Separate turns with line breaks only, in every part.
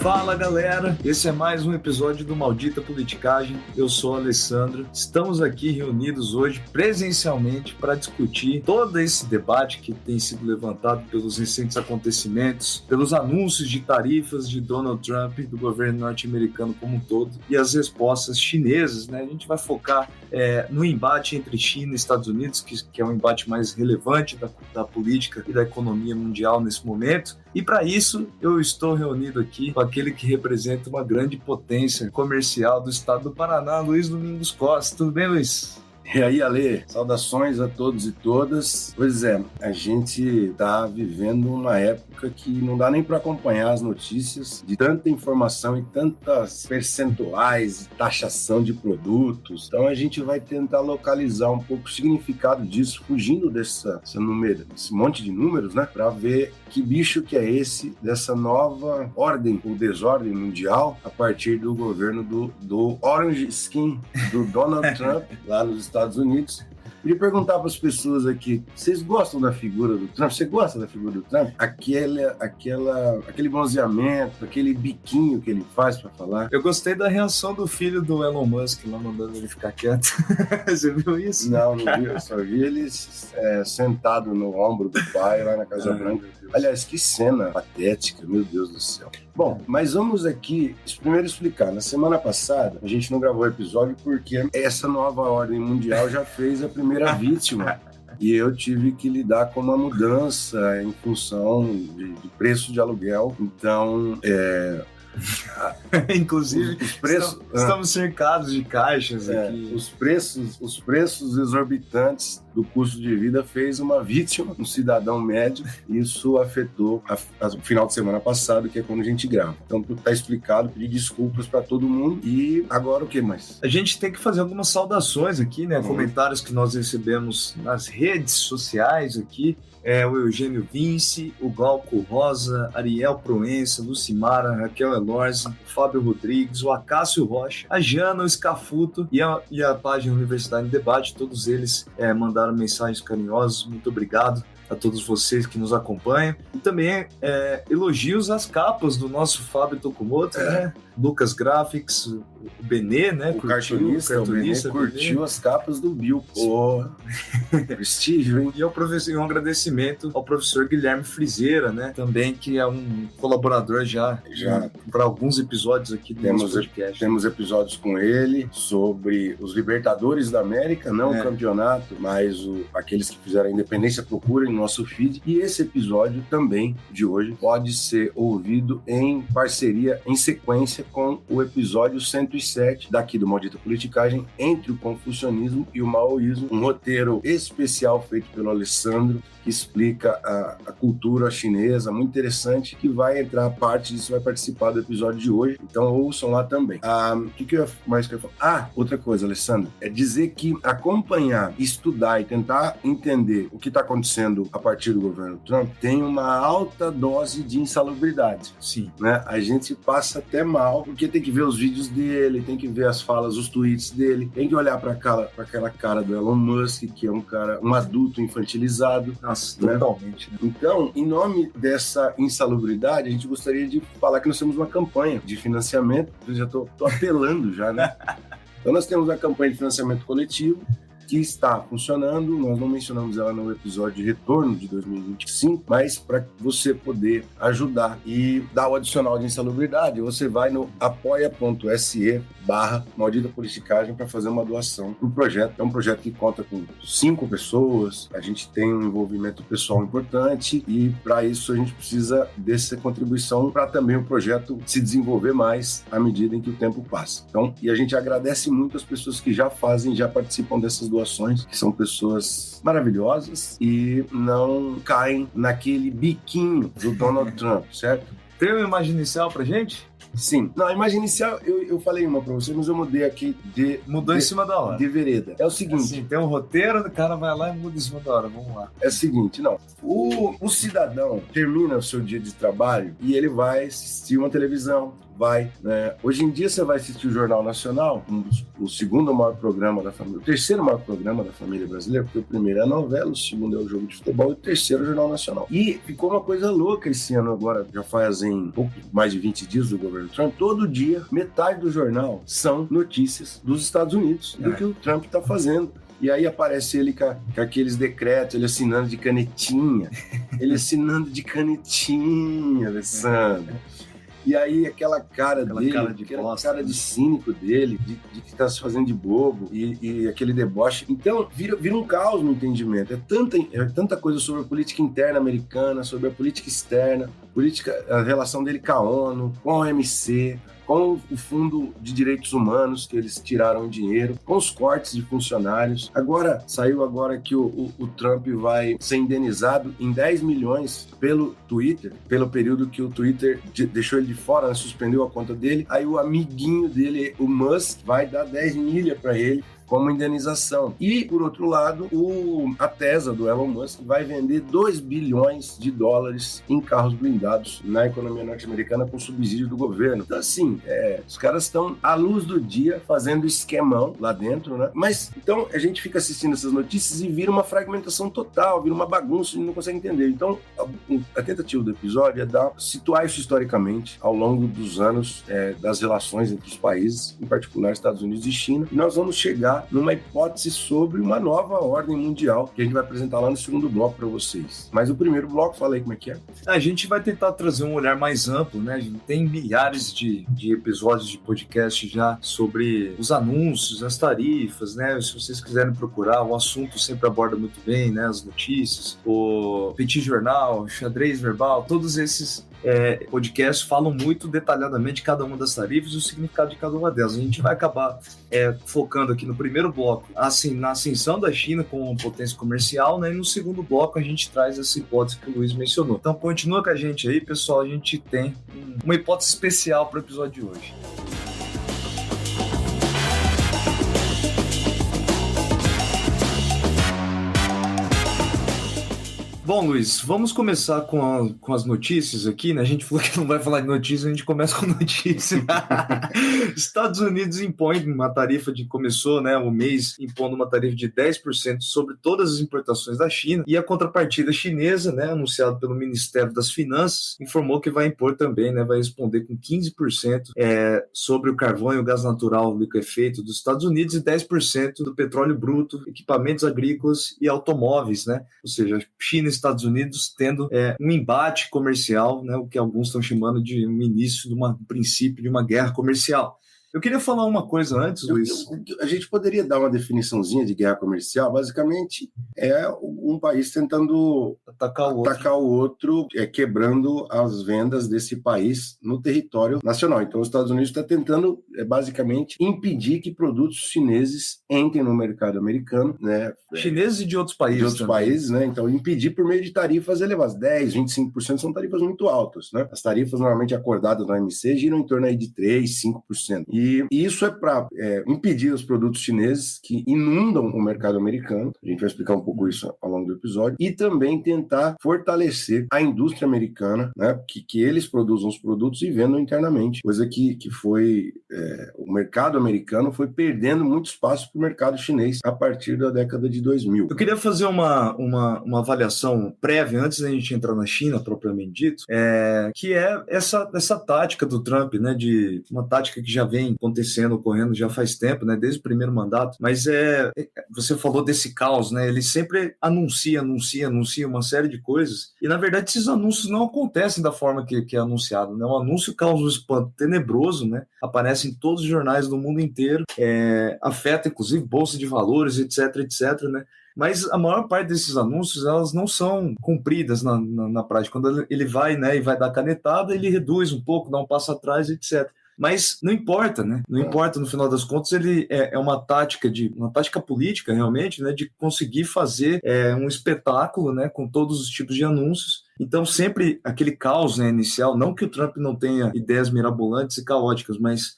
Fala galera, esse é mais um episódio do Maldita Politicagem. Eu sou o Alessandro. Estamos aqui reunidos hoje presencialmente para discutir todo esse debate que tem sido levantado pelos recentes acontecimentos, pelos anúncios de tarifas de Donald Trump e do governo norte-americano como um todo e as respostas chinesas, né? A gente vai focar no embate entre China e Estados Unidos, que é um embate mais relevante da política e da economia mundial nesse momento. E para isso, eu estou reunido aqui com aquele que representa uma grande potência comercial do estado do Paraná, Luiz Domingos Costa. Tudo bem, Luiz?
E aí, Ale, saudações a todos e todas. Pois é, a gente está vivendo uma época que não dá nem para acompanhar as notícias de tanta informação e tantas percentuais e taxação de produtos. Então a gente vai tentar localizar um pouco o significado disso, fugindo desse monte de números, né? Para ver que bicho que é esse, dessa nova ordem ou desordem mundial a partir do governo do Orange Skin, do Donald Trump, lá nos Estados Unidos. Queria perguntar para as pessoas aqui, vocês gostam da figura do Trump? Você gosta da figura do Trump? Aquele bronzeamento, aquele biquinho que ele faz para falar.
Eu gostei da reação do filho do Elon Musk lá mandando ele ficar quieto. Você viu isso?
Não vi. Eu só vi ele sentado no ombro do pai lá na Casa Branca. Aliás, que cena patética, meu Deus do céu. Bom, mas vamos aqui primeiro explicar. Na semana passada, a gente não gravou episódio porque essa nova ordem mundial já fez a primeira vítima. E eu tive que lidar com uma mudança em função de preço de aluguel. Então,
inclusive, os preços, estamos cercados de caixas aqui.
Os preços exorbitantes do custo de vida fez uma vítima, um cidadão médio. Isso afetou o final de semana passado, que é quando a gente grava. Então, tudo está explicado, pedir desculpas para todo mundo. E agora o que mais?
A gente tem que fazer algumas saudações aqui, né? Comentários que nós recebemos nas redes sociais aqui. O Eugênio Vince, o Glauco Rosa, Ariel Proença, Lucimara, Raquel Elorzi, o Fábio Rodrigues, o Acácio Rocha, a Jana, o Scafuto e a página Universidade em Debate. Todos eles mandaram mensagens carinhosas. Muito obrigado a todos vocês que nos acompanham. E também elogios às capas do nosso Fábio Tokumoto, né? Lucas Graphics, o Benê, né?
O cartunista o Benê curtiu as capas do Bill. Pô, prestígio, hein?
E um agradecimento ao professor Guilherme Frizeira, né? Também, que é um colaborador já para alguns episódios aqui do nosso podcast.
Temos episódios com ele sobre os Libertadores da América, não o campeonato, mas aqueles que fizeram a independência. Procurem no nosso feed. E esse episódio também, de hoje, pode ser ouvido em parceria, em sequência com o episódio 107 daqui do Maldita Politicagem, entre o confucionismo e o maoísmo, um roteiro especial feito pelo Alessandro, que explica a cultura chinesa, muito interessante, que vai entrar parte disso, vai participar do episódio de hoje, então ouçam lá também. O que eu mais quero falar? Outra coisa, Alessandro, é dizer que acompanhar, estudar e tentar entender o que está acontecendo a partir do governo Trump tem uma alta dose de insalubridade.
Sim.
Né? A gente passa até mal, porque tem que ver os vídeos dele, tem que ver as falas, os tweets dele, tem que olhar para aquela cara do Elon Musk, que é um adulto infantilizado.
Nossa, totalmente. Né?
Então, em nome dessa insalubridade, a gente gostaria de falar que nós temos uma campanha de financiamento. Eu já tô apelando já, né? Então, nós temos uma campanha de financiamento coletivo que está funcionando. Nós não mencionamos ela no episódio de retorno de 2025, mas para você poder ajudar e dar o adicional de insalubridade, você vai no apoia.se/Maldita Politicagem para fazer uma doação para o projeto. É um projeto que conta com 5 pessoas, a gente tem um envolvimento pessoal importante e para isso a gente precisa dessa contribuição para também o projeto se desenvolver mais à medida em que o tempo passa. Então, e a gente agradece muito as pessoas que já participam dessas doações, que são pessoas maravilhosas e não caem naquele biquinho do Donald Trump, certo?
Tem uma imagem inicial pra gente?
Sim. Não, a imagem inicial, eu falei uma pra você, mas eu mudei aqui
Mudou em cima da hora.
De vereda. É o seguinte...
Assim, tem um roteiro, o cara vai lá e muda em cima da hora. Vamos lá.
É o seguinte, não. O cidadão termina o seu dia de trabalho e ele vai assistir uma televisão, vai, né? Hoje em dia você vai assistir o Jornal Nacional, o segundo maior programa da família, o terceiro maior programa da família brasileira, porque o primeiro é a novela, o segundo é o jogo de futebol e o terceiro é o Jornal Nacional. E ficou uma coisa louca esse ano agora, já fazem pouco mais de 20 dias do governo Trump, todo dia, metade do jornal são notícias dos Estados Unidos, do que o Trump está fazendo. E aí aparece ele com aqueles decretos, ele assinando de canetinha, Alessandro. E aí aquela cara dele, aquela cara de cínico dele, de que está se fazendo de bobo e aquele deboche. Então vira um caos no entendimento. É tanta coisa sobre a política interna americana, sobre a política externa, a relação dele com a ONU, com a OMC, com o Fundo de Direitos Humanos, que eles tiraram dinheiro, com os cortes de funcionários. Saiu agora que o Trump vai ser indenizado em 10 milhões pelo Twitter, pelo período que o Twitter deixou ele de fora, né, suspendeu a conta dele. Aí o amiguinho dele, o Musk, vai dar 10 milha para ele como indenização. E, por outro lado, a Tesla do Elon Musk vai vender 2 bilhões de dólares em carros blindados na economia norte-americana com subsídio do governo. Então, assim, os caras estão à luz do dia fazendo esquemão lá dentro, né? Mas, então, a gente fica assistindo essas notícias e vira uma fragmentação total, vira uma bagunça, a gente não consegue entender. Então, a tentativa do episódio é situar isso historicamente ao longo dos anos das relações entre os países, em particular Estados Unidos e China, e nós vamos chegar numa hipótese sobre uma nova ordem mundial que a gente vai apresentar lá no segundo bloco para vocês. Mas o primeiro bloco, fala aí como é que é.
A gente vai tentar trazer um olhar mais amplo, né? A gente tem milhares de episódios de podcast já sobre os anúncios, as tarifas, né? Se vocês quiserem procurar, o assunto sempre aborda muito bem, né? As notícias, o Petit Jornal, Xadrez Verbal, todos esses podcasts falam muito detalhadamente de cada uma das tarifas e o significado de cada uma delas. A gente vai acabar focando aqui no primeiro bloco assim, na ascensão da China como potência comercial, né? E no segundo bloco a gente traz essa hipótese que o Luiz mencionou. Então continua com a gente aí, pessoal, a gente tem uma hipótese especial para o episódio de hoje. Bom, Luiz, vamos começar com as notícias aqui, né? A gente falou que não vai falar de notícias, a gente começa com notícia. Estados Unidos impõe uma tarifa começou, né, o mês impondo uma tarifa de 10% sobre todas as importações da China, e a contrapartida chinesa, né, anunciada pelo Ministério das Finanças, informou que vai impor também, né, vai responder com 15% sobre o carvão e o gás natural liquefeito dos Estados Unidos e 10% do petróleo bruto, equipamentos agrícolas e automóveis, né? Ou seja, China e Estados Unidos tendo um embate comercial, né, o que alguns estão chamando de um início de um princípio de uma guerra comercial. Eu queria falar uma coisa antes, Luiz.
A gente poderia dar uma definiçãozinha de guerra comercial. Basicamente, é um país tentando atacar o outro, quebrando as vendas desse país no território nacional. Então, os Estados Unidos está tentando, basicamente, impedir que produtos chineses entrem no mercado americano, né?
Chineses e de outros países.
De outros países, né? Então, impedir por meio de tarifas elevadas. 10%, 25% são tarifas muito altas, né? As tarifas normalmente acordadas na OMC giram em torno aí de 3%, 5%. E isso é para impedir os produtos chineses que inundam o mercado americano. A gente vai explicar um pouco isso ao longo do episódio. E também tentar fortalecer a indústria americana, né? Que eles produzam os produtos e vendam internamente. Coisa que foi... o mercado americano foi perdendo muito espaço para o mercado chinês a partir da década de 2000.
Eu queria fazer uma avaliação prévia, antes da gente entrar na China, propriamente dito, que é essa tática do Trump, né? De uma tática que já vem ocorrendo já faz tempo, né, desde o primeiro mandato, mas você falou desse caos, né, ele sempre anuncia uma série de coisas, e na verdade esses anúncios não acontecem da forma que é anunciado, né, o anúncio causa um espanto tenebroso, né, aparece em todos os jornais do mundo inteiro, afeta inclusive bolsa de valores, etc, né, mas a maior parte desses anúncios, elas não são cumpridas na prática. Quando ele vai, né, e vai dar canetada, ele reduz um pouco, dá um passo atrás, etc. Mas não importa, né? Não importa, no final das contas, ele é uma tática política, realmente, né? De conseguir fazer um espetáculo, né? Com todos os tipos de anúncios. Então, sempre aquele caos, né, inicial, não que o Trump não tenha ideias mirabolantes e caóticas, mas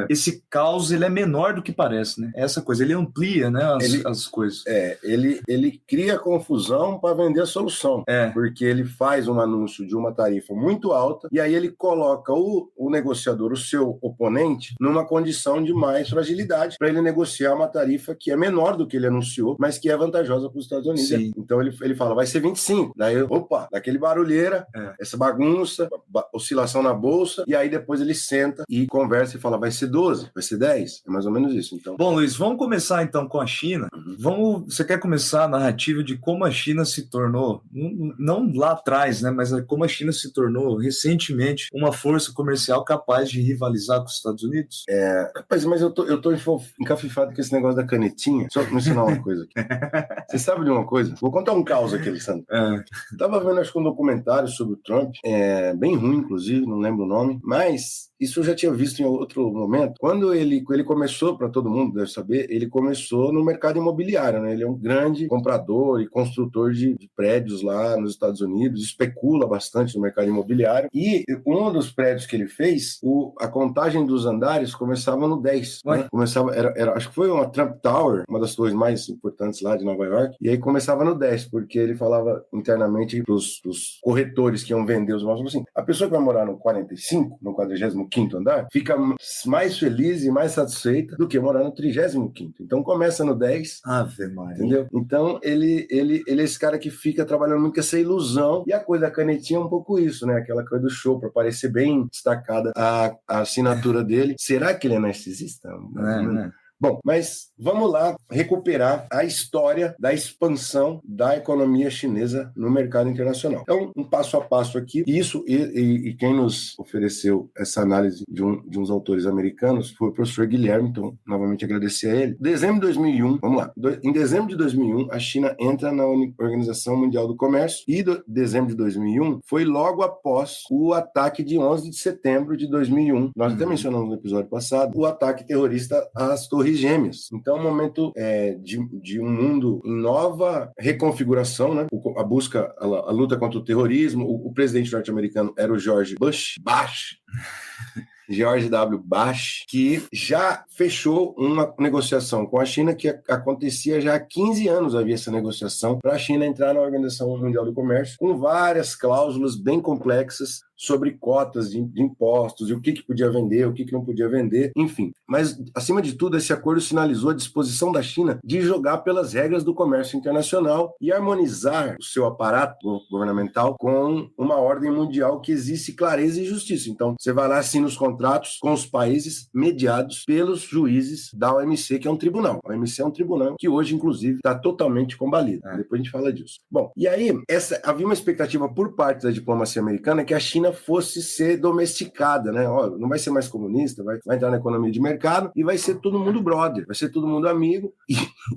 esse caos ele é menor do que parece, né? Essa coisa, ele amplia, né, as coisas.
Ele cria confusão para vender a solução, porque ele faz um anúncio de uma tarifa muito alta e aí ele coloca o negociador, o seu oponente, numa condição de mais fragilidade para ele negociar uma tarifa que é menor do que ele anunciou, mas que é vantajosa para os Estados Unidos.
Sim.
Então ele fala, vai ser 25. Daí, daquele barulheira, essa bagunça, oscilação na bolsa, e aí depois ele senta e conversa e fala, vai ser 12, vai ser 10. É mais ou menos isso. Então.
Bom, Luiz, vamos começar então com a China. Você quer começar a narrativa de como a China se tornou, não lá atrás, né, mas como a China se tornou recentemente uma força comercial capaz de rivalizar com os Estados Unidos?
Rapaz, mas eu tô encafifado com esse negócio da canetinha. Só me ensinar uma coisa aqui. Você sabe de uma coisa? Vou contar um caos aqui, Alessandro. Tava vendo, acho que um documentário sobre o Trump, bem ruim, inclusive, não lembro o nome, mas isso eu já tinha visto em outro momento. Quando ele começou, para todo mundo deve saber, ele começou no mercado imobiliário, né? Ele é um grande comprador e construtor de prédios lá nos Estados Unidos, especula bastante no mercado imobiliário. E um dos prédios que ele fez, a contagem dos andares começava no 10. Né? Começava, acho que foi uma Trump Tower, uma das torres mais importantes lá de Nova York, e aí começava no 10, porque ele falava internamente pros corretores que iam vender os imóveis, assim, a pessoa que vai morar no 45, no 45º andar, fica mais feliz e mais satisfeita do que morar no 35º. Então começa no 10.
Ave Maria.
Entendeu? Então ele é esse cara que fica trabalhando muito com essa ilusão, e a coisa da canetinha é um pouco isso, né? Aquela coisa do show, para parecer bem destacada a assinatura dele. Será que ele é narcisista? Bom, mas vamos lá recuperar a história da expansão da economia chinesa no mercado internacional. Então, um passo a passo aqui. Isso, e quem nos ofereceu essa análise de uns autores americanos foi o professor Guilherme, então, novamente agradecer a ele. Dezembro de 2001, vamos lá. Em dezembro de 2001, a China entra na Organização Mundial do Comércio e dezembro de 2001 foi logo após o ataque de 11 de setembro de 2001. Nós até mencionamos no episódio passado o ataque terrorista às Torres Gêmeas. Então, é um momento de um mundo em nova reconfiguração, né? A luta contra o terrorismo. O presidente norte-americano era o George W. Bush, que já fechou uma negociação com a China que acontecia já há 15 anos, havia essa negociação para a China entrar na Organização Mundial do Comércio, com várias cláusulas bem complexas sobre cotas de impostos e o que podia vender, o que não podia vender, enfim. Mas, acima de tudo, esse acordo sinalizou a disposição da China de jogar pelas regras do comércio internacional e harmonizar o seu aparato governamental com uma ordem mundial que exige clareza e justiça. Então, você vai lá, assina os contratos com os países mediados pelos juízes da OMC, que é um tribunal. A OMC é um tribunal que hoje, inclusive, está totalmente combalido. Depois a gente fala disso. Bom, e aí, havia uma expectativa por parte da diplomacia americana que a China fosse ser domesticada, né? Não vai ser mais comunista, vai entrar na economia de mercado e vai ser todo mundo brother, vai ser todo mundo amigo,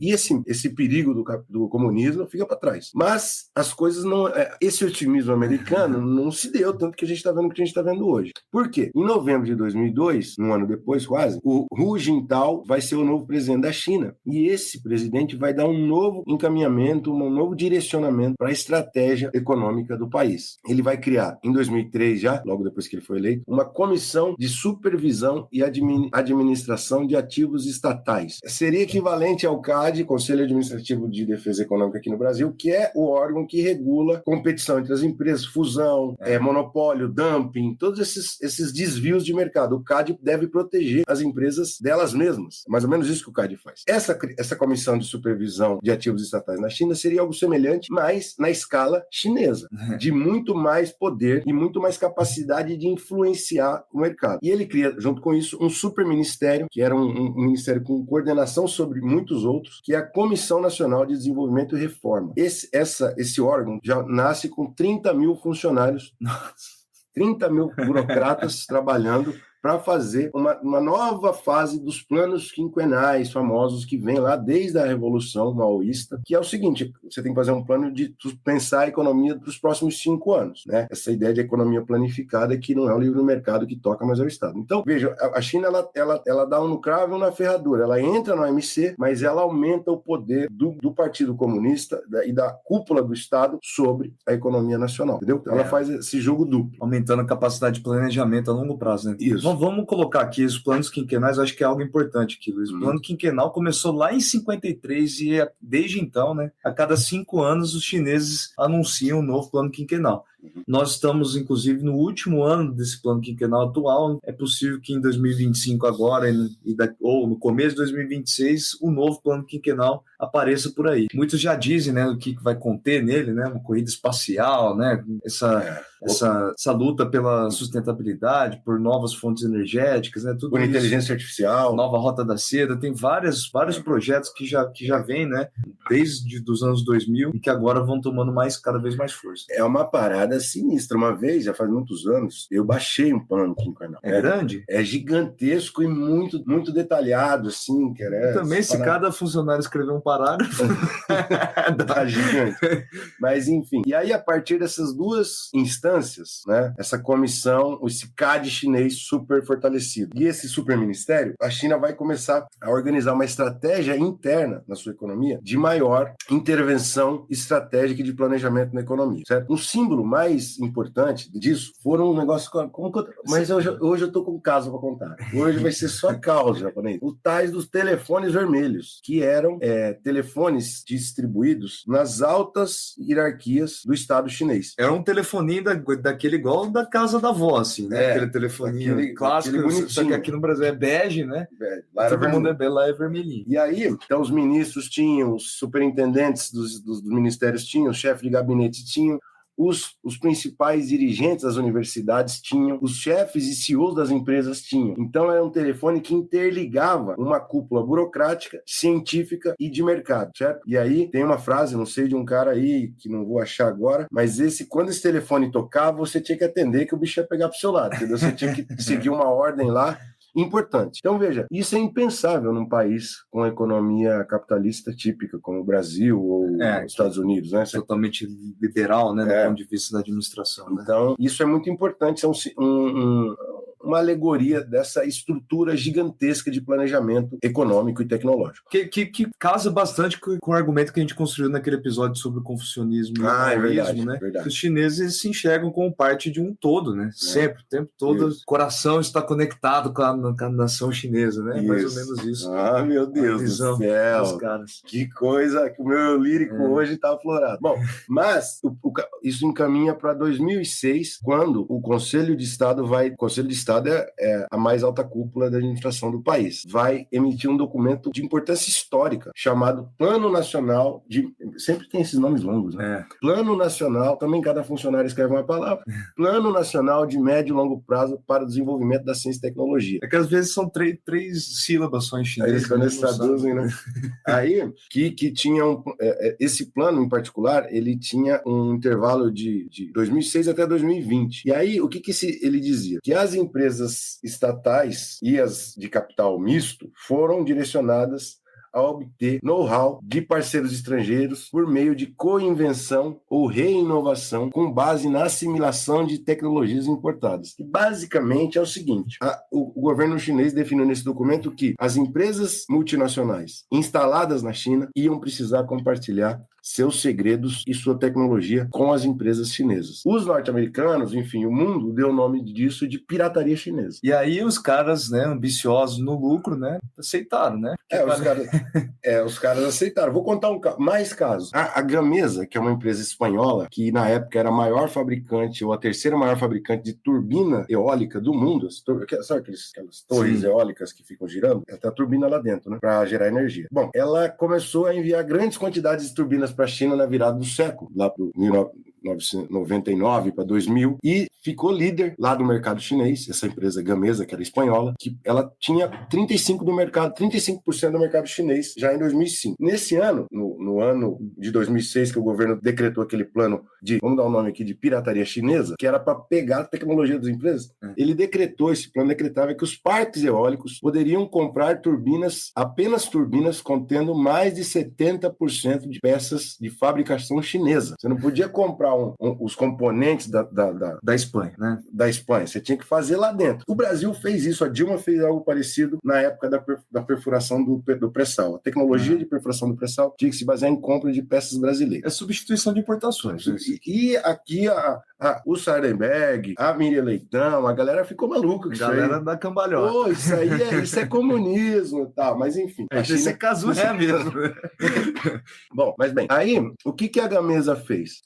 e esse perigo do comunismo fica para trás. Mas as coisas não... Esse otimismo americano não se deu, tanto que a gente está vendo o que a gente está vendo hoje. Por quê? Em novembro de 2002, um ano depois quase, o Hu Jintao vai ser o novo presidente da China, e esse presidente vai dar um novo encaminhamento, um novo direcionamento para a estratégia econômica do país. Ele vai criar, em 2003 já, logo depois que ele foi eleito, uma comissão de supervisão e administração de ativos estatais. Seria equivalente ao CAD, Conselho Administrativo de Defesa Econômica aqui no Brasil, que é o órgão que regula competição entre as empresas, fusão, monopólio, dumping, todos esses desvios de mercado. O CAD deve proteger as empresas delas mesmas. É mais ou menos isso que o CAD faz. Essa comissão de supervisão de ativos estatais na China seria algo semelhante, mas na escala chinesa, de muito mais poder e muito mais capacidade de influenciar o mercado. E ele cria, junto com isso, um superministério, que era um ministério com coordenação sobre muitos outros, que é a Comissão Nacional de Desenvolvimento e Reforma. Esse órgão já nasce com 30 mil funcionários, 30 mil burocratas trabalhando para fazer uma nova fase dos planos quinquenais famosos que vem lá desde a Revolução Maoísta, que é o seguinte: você tem que fazer um plano de pensar a economia para os próximos 5 anos, né? Essa ideia de economia planificada que não é o livre mercado que toca, mas é o Estado. Então, veja, a China ela dá um no cravo e um na ferradura. Ela entra no OMC, mas ela aumenta o poder do Partido Comunista e da cúpula do Estado sobre a economia nacional, entendeu? Ela faz esse jogo duplo.
Aumentando a capacidade de planejamento a longo prazo, né?
Isso.
Vamos colocar aqui os planos quinquenais, acho que é algo importante aqui, Luiz. O plano quinquenal começou lá em 53 e desde então, né, a cada 5 anos os chineses anunciam um novo plano quinquenal. Nós estamos, inclusive, no último ano desse plano quinquenal atual. É possível que em 2025 agora, ou no começo de 2026, o novo plano quinquenal apareça por aí. Muitos já dizem, né, o que vai conter nele, né, uma corrida espacial, né, essa luta pela sustentabilidade, por novas fontes energéticas, né, tudo
por
isso.
Inteligência artificial.
Nova Rota da Seda, tem vários projetos que já vêm, né, desde os anos 2000 e que agora vão tomando cada vez mais força.
É uma parada sinistra. Uma vez, já faz muitos anos, eu baixei um plano quinquenal.
É grande?
É gigantesco e muito, muito detalhado, assim.
Também, se cada funcionário escrever um parágrafo...
Tá gigante. Mas, enfim. E aí, a partir dessas duas instâncias, né, essa comissão, esse CAD chinês super fortalecido, e esse super ministério, a China vai começar a organizar uma estratégia interna na sua economia de maior intervenção estratégica e de planejamento na economia, certo? Um símbolo mais importante disso foram um negócio mas hoje eu tô com um caso para contar. Hoje vai ser só caos japonês. O tais dos telefones vermelhos, que eram telefones distribuídos nas altas hierarquias do Estado chinês.
Era um telefoninho daquele igual da casa da avó, assim, né? Aquele telefoninho clássico, só que aqui no Brasil é bege, né?
Lá
todo mundo lá é vermelhinho.
E aí, então, os ministros tinham, os superintendentes dos ministérios tinham, o chefe de gabinete tinham, os principais dirigentes das universidades tinham, os chefes e CEOs das empresas tinham. Então era um telefone que interligava uma cúpula burocrática, científica e de mercado, certo? E aí tem uma frase, não sei, de um cara aí, que não vou achar agora, mas quando esse telefone tocava, você tinha que atender que o bicho ia pegar pro seu lado, entendeu? Você tinha que seguir uma ordem lá, importante. Então, veja, isso é impensável num país com economia capitalista típica, como o Brasil ou os Estados Unidos, né?
Totalmente liberal, né, do ponto de vista da administração. Né?
Então, isso é muito importante, é uma alegoria dessa estrutura gigantesca de planejamento econômico e tecnológico.
Que casa bastante com o argumento que a gente construiu naquele episódio sobre o confucionismo e o maoísmo, né? Verdade. Que os chineses se enxergam como parte de um todo, né? Sempre, o tempo todo, o coração está conectado com a nação chinesa, né? Mais ou menos isso.
Ah, meu Deus do céu! Que coisa, que o meu lírico hoje está aflorado. Bom, mas isso encaminha para 2006, quando o Conselho de Estado é a mais alta cúpula da administração do país. Vai emitir um documento de importância histórica chamado Plano Nacional de... Sempre tem esses nomes longos, né? Plano Nacional, também cada funcionário escreve uma palavra. Plano Nacional de Médio e Longo Prazo para o Desenvolvimento da Ciência e Tecnologia.
É que às vezes são três sílabas só em chinês.
Aí eles quando eles traduzem, né? Aí, que tinha esse plano em particular, ele tinha um intervalo de 2006 até 2020. E aí, o que ele dizia? Que as empresas estatais e as de capital misto foram direcionadas a obter know-how de parceiros estrangeiros por meio de co-invenção ou reinovação com base na assimilação de tecnologias importadas. E basicamente é o seguinte, o governo chinês definiu nesse documento que as empresas multinacionais instaladas na China iam precisar compartilhar seus segredos e sua tecnologia com as empresas chinesas. Os norte-americanos, enfim, o mundo deu o nome disso de pirataria chinesa.
E aí os caras, né, ambiciosos no lucro, né, aceitaram, né?
Os caras aceitaram. Vou contar mais casos. A Gamesa, que é uma empresa espanhola, que na época era a maior fabricante, ou a terceira maior fabricante de turbina eólica do mundo, sabe aquelas torres eólicas que ficam girando? Ela tem a turbina lá dentro, né, para gerar energia. Bom, ela começou a enviar grandes quantidades de turbinas para a China na virada do século, lá para 1999 para 2000, e ficou líder lá do mercado chinês, essa empresa Gamesa, que era espanhola, que ela tinha 35% do mercado chinês já em 2005. Nesse ano, no ano de 2006, que o governo decretou aquele plano de, vamos dar um nome aqui, de pirataria chinesa, que era para pegar a tecnologia das empresas, ele decretou, esse plano decretava que os parques eólicos poderiam comprar apenas turbinas contendo mais de 70% de peças de fabricação chinesa. Você não podia comprar os componentes da Espanha, né? Da Espanha. Você tinha que fazer lá dentro. O Brasil fez isso. A Dilma fez algo parecido na época da perfuração do pré-sal. pré-sal. A tecnologia de perfuração do pré-sal tinha que se basear em compra de peças brasileiras.
É substituição de importações.
E aqui o Sardenberg, a Miriam Leitão, a galera ficou maluca com
isso aí. A galera da cambalhota.
Pô, isso é comunismo e tal, mas enfim.
A China é casué mesmo.
Bom, mas bem, aí o que a Gamesa fez?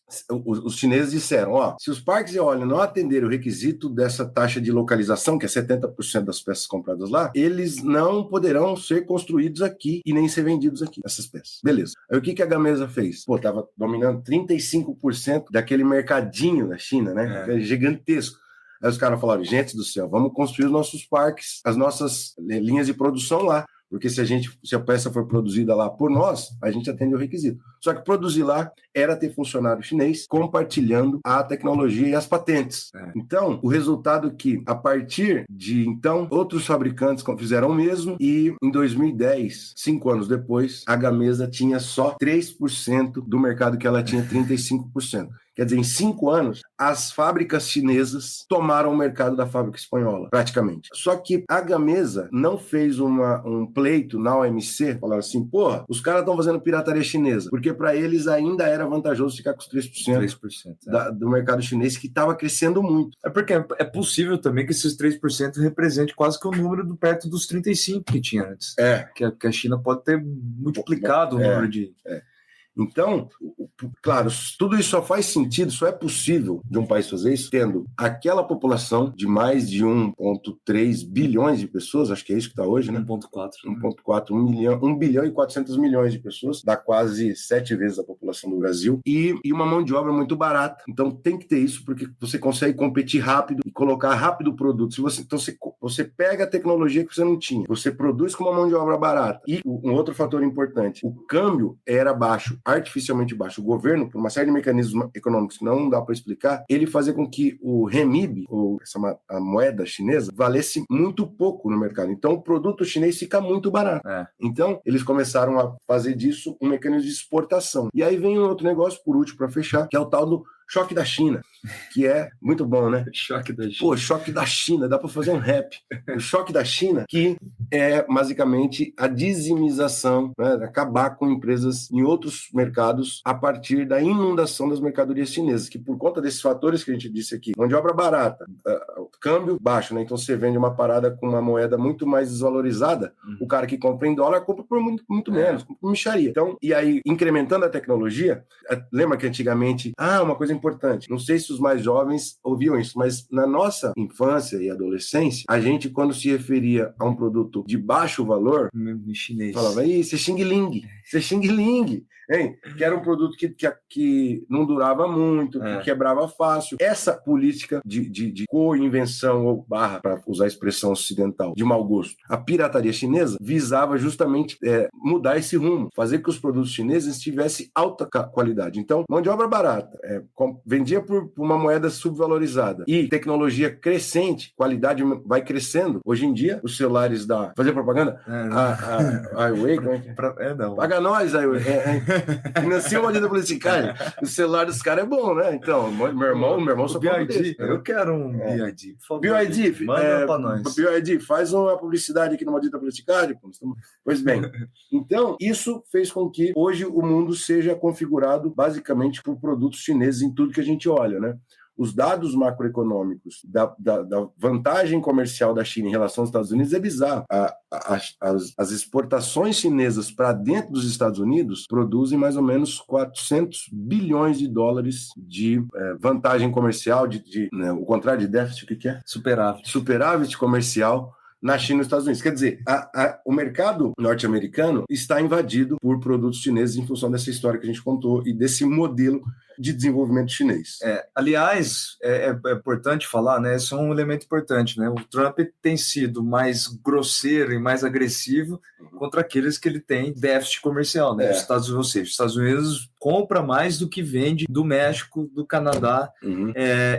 Os chineses disseram, se os parques eólicos não atenderem o requisito dessa taxa de localização, que é 70% das peças compradas lá, eles não poderão ser construídos aqui e nem ser vendidos aqui, essas peças. Beleza. Aí o que a Gamesa fez? Pô, tava dominando 35% daquele mercadinho da China, né? É gigantesco. Aí os caras falaram, gente do céu, vamos construir os nossos parques, as nossas linhas de produção lá. Porque se a peça for produzida lá por nós, a gente atende o requisito. Só que produzir lá era ter funcionário chinês compartilhando a tecnologia e as patentes. Então, o resultado é que, a partir de então, outros fabricantes fizeram o mesmo e em 2010, 5 anos depois, a Gamesa tinha só 3% do mercado que ela tinha 35%. Quer dizer, em 5 anos, as fábricas chinesas tomaram o mercado da fábrica espanhola, praticamente. Só que a Gamesa não fez um pleito na OMC, falando assim, porra, os caras estão fazendo pirataria chinesa, porque para eles ainda era vantajoso ficar com os 3%, do mercado chinês, que estava crescendo muito.
É porque é possível também que esses 3% represente quase que o número perto dos 35% que tinha antes. Que a China pode ter multiplicado o número de...
Então, claro, tudo isso só faz sentido, só é possível de um país fazer isso tendo aquela população de mais de 1,3 bilhões de pessoas, acho que é isso que está hoje, né? 1,4, 1 bilhão e 400 milhões de pessoas, dá quase 7 vezes a população do Brasil, e uma mão de obra muito barata. Então tem que ter isso, porque você consegue competir rápido e colocar rápido o produto. Então você pega a tecnologia que você não tinha, você produz com uma mão de obra barata. E um outro fator importante, o câmbio era baixo, artificialmente baixo. O governo, por uma série de mecanismos econômicos que não dá para explicar, ele fazia com que o renminbi, a moeda chinesa, valesse muito pouco no mercado. Então, o produto chinês fica muito barato. Então, eles começaram a fazer disso um mecanismo de exportação. E aí vem um outro negócio, por último, para fechar, que é o tal do choque da China, que é muito bom, né?
Choque da China.
Pô, choque da China, dá para fazer um rap. O choque da China, que é basicamente a dizimização, né? Acabar com empresas em outros mercados a partir da inundação das mercadorias chinesas, que por conta desses fatores que a gente disse aqui, mão de obra barata, câmbio baixo, né? Então você vende uma parada com uma moeda muito mais desvalorizada, o cara que compra em dólar compra por muito menos, compra por mixaria. Então, e aí, incrementando a tecnologia, lembra que antigamente, uma coisa importante, não sei se os mais jovens ouviam isso, mas na nossa infância e adolescência, a gente, quando se referia a um produto de baixo valor,
chinês,
falava, isso é Xing Ling, hein? Que era um produto que não durava muito, que quebrava fácil. Essa política de co-invenção ou barra, para usar a expressão ocidental, de mau gosto, a pirataria chinesa visava justamente mudar esse rumo, fazer que os produtos chineses tivessem alta qualidade. Então, mão de obra barata, vendia por uma moeda subvalorizada e tecnologia crescente, qualidade vai crescendo. Hoje em dia, os celulares da... Fazer propaganda? A Huawei, como é que é?
Não.
Paga nós, a Huawei. Financia uma dita politicagem. O celular dos caras é bom, né? Então, meu irmão só fala desse.
Eu quero um BYD, por favor.
BYD,
manda pra nós.
BYD, faz uma publicidade aqui numa dita politicagem. Pois bem, então, isso fez com que hoje o mundo seja configurado basicamente por produtos chineses em tudo que a gente olha, né? Os dados macroeconômicos da vantagem comercial da China em relação aos Estados Unidos é bizarro. As exportações chinesas para dentro dos Estados Unidos produzem mais ou menos 400 bilhões de dólares de vantagem comercial, né, o contrário de déficit, o que é? Superávit comercial na China e nos Estados Unidos. Quer dizer, o mercado norte-americano está invadido por produtos chineses em função dessa história que a gente contou e desse modelo de desenvolvimento chinês.
Aliás, é importante falar, né? Isso é um elemento importante, né? O Trump tem sido mais grosseiro e mais agressivo contra aqueles que ele tem déficit comercial, né? Os Estados Unidos compra mais do que vende do México, do Canadá